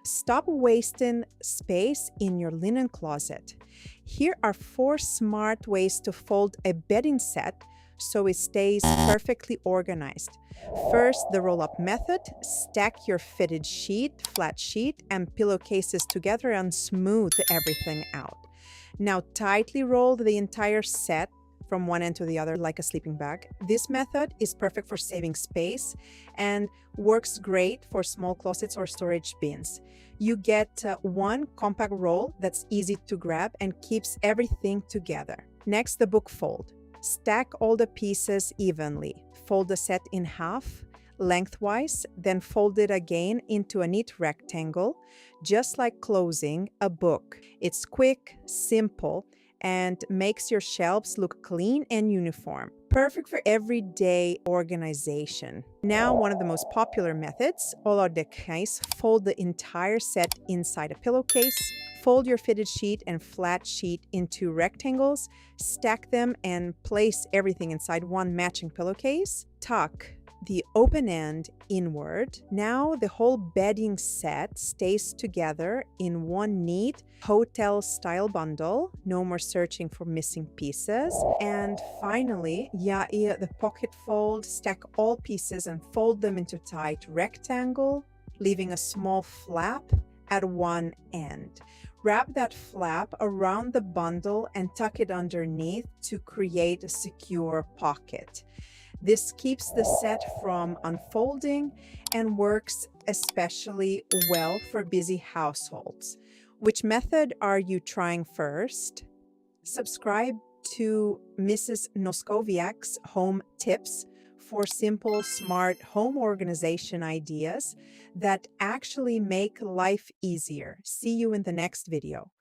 Stop wasting space in your linen closet. Here are 4 smart ways to fold a bedding set so it stays perfectly organized. First, the roll-up method. Stack your fitted sheet, flat sheet, and pillowcases together and smooth everything out. Now tightly roll the entire set from one end to the other like a sleeping bag. This method is perfect for saving space and works great for small closets or storage bins. You get one compact roll that's easy to grab and keeps everything together. Next, the book fold. Stack all the pieces evenly. Fold the set in half lengthwise, then fold it again into a neat rectangle, just like closing a book. It's quick, simple, and makes your shelves look clean and uniform. Perfect for everyday organization. Now, one of the most popular methods, pillowcase. Fold the entire set inside a pillowcase. Fold your fitted sheet and flat sheet into rectangles, stack them, and place everything inside one matching pillowcase. Tuck the open end inward. Now the whole bedding set stays together in one neat hotel-style bundle. No more searching for missing pieces. And finally, the pocket fold. Stack all pieces and fold them into tight rectangle, leaving a small flap at one end. Wrap that flap around the bundle and tuck it underneath to create a secure pocket. This keeps the set from unfolding and works especially well for busy households. Which method are you trying first? Subscribe to MrsNoskoviaks's Home Tips for simple, smart home organization ideas that actually make life easier. See you in the next video.